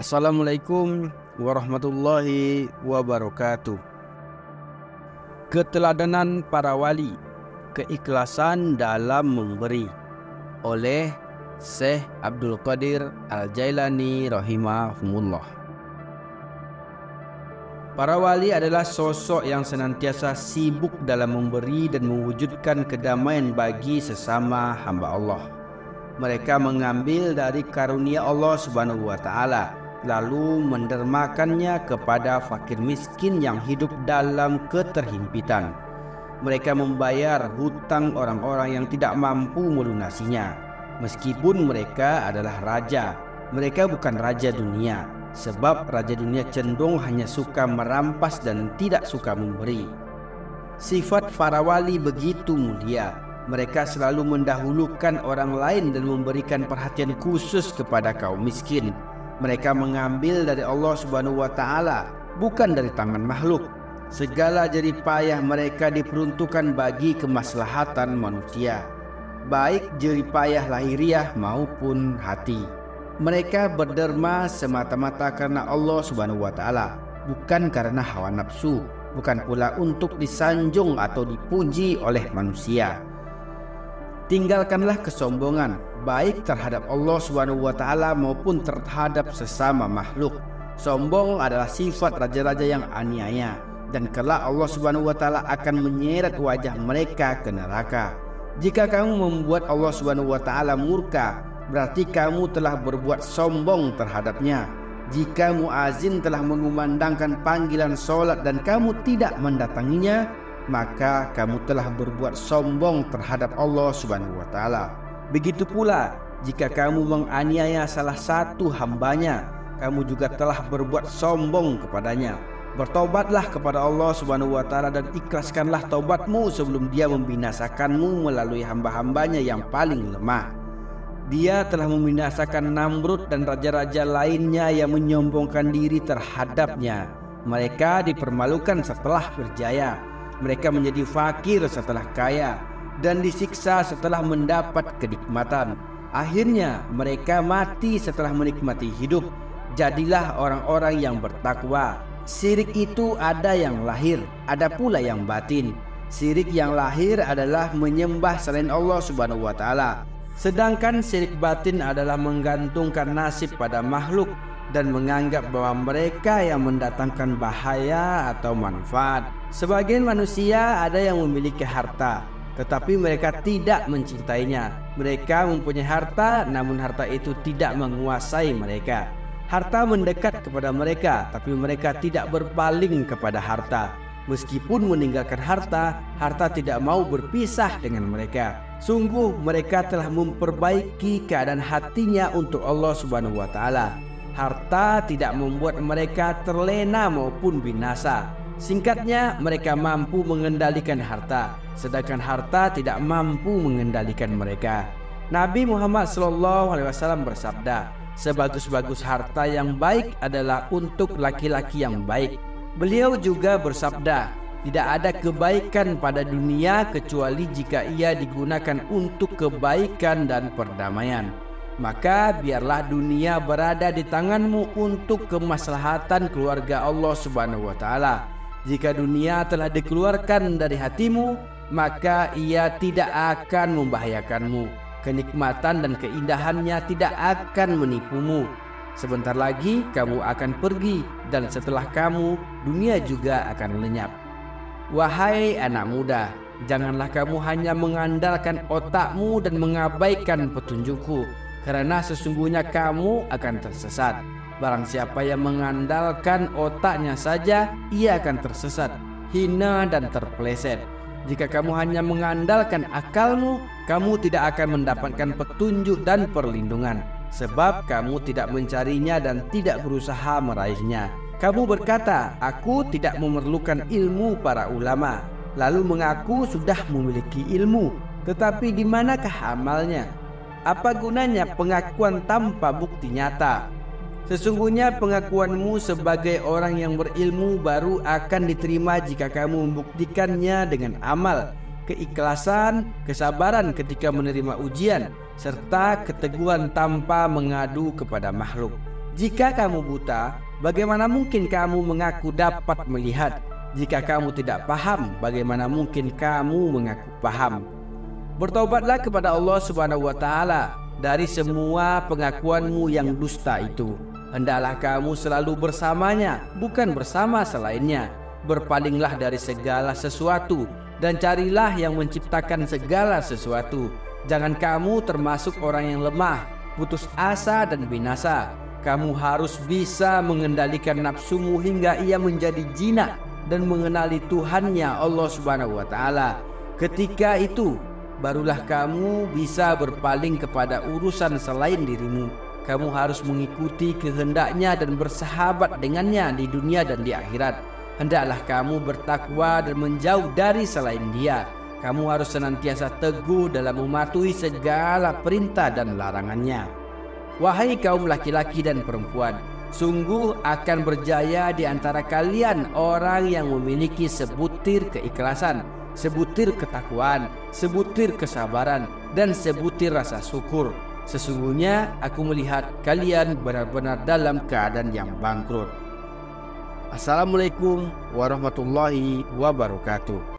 Assalamualaikum warahmatullahi wabarakatuh. Keteladanan para wali, keikhlasan dalam memberi, oleh Syekh Abdul Qadir Al-Jailani rahimahumullah. Para wali adalah sosok yang senantiasa sibuk dalam memberi dan mewujudkan kedamaian bagi sesama hamba Allah. Mereka mengambil dari karunia Allah Subhanahu wa Ta'ala, lalu mendermakannya kepada fakir miskin yang hidup dalam keterhimpitan. Mereka membayar hutang orang-orang yang tidak mampu melunasinya. Meskipun mereka adalah raja, mereka bukan raja dunia, sebab raja dunia cenderung hanya suka merampas dan tidak suka memberi. Sifat para wali begitu mulia. Mereka selalu mendahulukan orang lain dan memberikan perhatian khusus kepada kaum miskin. Mereka mengambil dari Allah Subhanahu wa Ta'ala, bukan dari tangan makhluk. Segala jerih payah mereka diperuntukkan bagi kemaslahatan manusia, baik jerih payah lahiriah maupun hati. Mereka berderma semata-mata karena Allah Subhanahu wa Ta'ala, bukan karena hawa nafsu, bukan pula untuk disanjung atau dipuji oleh manusia. Tinggalkanlah kesombongan, baik terhadap Allah Subhanahu wa Ta'ala maupun terhadap sesama makhluk. Sombong adalah sifat raja-raja yang aniaya, dan kelak Allah Subhanahu wa Ta'ala akan menyeret wajah mereka ke neraka. Jika kamu membuat Allah Subhanahu wa Ta'ala murka, berarti kamu telah berbuat sombong terhadapnya. Jika muazin telah mengumandangkan panggilan solat dan kamu tidak mendatanginya, maka kamu telah berbuat sombong terhadap Allah Subhanahu wa Ta'ala. Begitu pula jika kamu menganiaya salah satu hambanya, kamu juga telah berbuat sombong kepadanya. Bertobatlah kepada Allah Subhanahu wa Ta'ala dan ikhlaskanlah taubatmu sebelum Dia membinasakanmu melalui hamba-hambanya yang paling lemah. Dia telah membinasakan Namrud dan raja-raja lainnya yang menyombongkan diri terhadapnya. Mereka dipermalukan setelah berjaya. Mereka menjadi fakir setelah kaya dan disiksa setelah mendapat kenikmatan. Akhirnya mereka mati setelah menikmati hidup. Jadilah orang-orang yang bertakwa. Syirik itu ada yang lahir, ada pula yang batin. Syirik yang lahir adalah menyembah selain Allah Subhanahu wa Ta'ala. Sedangkan syirik batin adalah menggantungkan nasib pada makhluk dan menganggap bahwa mereka yang mendatangkan bahaya atau manfaat. Sebagian manusia ada yang memiliki harta, tetapi mereka tidak mencintainya. Mereka mempunyai harta, namun harta itu tidak menguasai mereka. Harta mendekat kepada mereka, tapi mereka tidak berpaling kepada harta. Meskipun meninggalkan harta, harta tidak mau berpisah dengan mereka. Sungguh mereka telah memperbaiki keadaan hatinya untuk Allah Subhanahu wa Ta'ala. Harta tidak membuat mereka terlena maupun binasa. Singkatnya, mereka mampu mengendalikan harta, sedangkan harta tidak mampu mengendalikan mereka. Nabi Muhammad SAW bersabda, sebagus-bagus harta yang baik adalah untuk laki-laki yang baik. Beliau juga bersabda, tidak ada kebaikan pada dunia kecuali jika ia digunakan untuk kebaikan dan perdamaian. Maka biarlah dunia berada di tanganmu untuk kemaslahatan keluarga Allah Subhanahu wa Ta'ala. Jika dunia telah dikeluarkan dari hatimu, maka ia tidak akan membahayakanmu. Kenikmatan dan keindahannya tidak akan menipumu. Sebentar lagi kamu akan pergi, dan setelah kamu, dunia juga akan lenyap. Wahai anak muda, janganlah kamu hanya mengandalkan otakmu dan mengabaikan petunjukku, karena sesungguhnya kamu akan tersesat. Barang siapa yang mengandalkan otaknya saja, ia akan tersesat, hina dan terpeleset. Jika kamu hanya mengandalkan akalmu, kamu tidak akan mendapatkan petunjuk dan perlindungan, sebab kamu tidak mencarinya dan tidak berusaha meraihnya. Kamu berkata, aku tidak memerlukan ilmu para ulama, lalu mengaku sudah memiliki ilmu, tetapi di manakah amalnya? Apa gunanya pengakuan tanpa bukti nyata? Sesungguhnya pengakuanmu sebagai orang yang berilmu baru akan diterima jika kamu membuktikannya dengan amal, keikhlasan, kesabaran ketika menerima ujian, serta keteguhan tanpa mengadu kepada makhluk. Jika kamu buta, bagaimana mungkin kamu mengaku dapat melihat? Jika kamu tidak paham, bagaimana mungkin kamu mengaku paham? Bertaubatlah kepada Allah Subhanahu wa Ta'ala dari semua pengakuanmu yang dusta itu. Hendaklah kamu selalu bersamanya, bukan bersama selainnya. Berpalinglah dari segala sesuatu dan carilah yang menciptakan segala sesuatu. Jangan kamu termasuk orang yang lemah, putus asa dan binasa. Kamu harus bisa mengendalikan nafsumu hingga ia menjadi jinak dan mengenali Tuhannya Allah Subhanahu wa Ta'ala. Ketika itu barulah kamu bisa berpaling kepada urusan selain dirimu. Kamu harus mengikuti kehendaknya dan bersahabat dengannya di dunia dan di akhirat. Hendaklah kamu bertakwa dan menjauh dari selain dia. Kamu harus senantiasa teguh dalam mematuhi segala perintah dan larangannya. Wahai kaum laki-laki dan perempuan, sungguh akan berjaya di antara kalian orang yang memiliki sebutir keikhlasan, sebutir ketakwaan, sebutir kesabaran, dan sebutir rasa syukur. Sesungguhnya aku melihat kalian benar-benar dalam keadaan yang bangkrut. Assalamualaikum warahmatullahi wabarakatuh.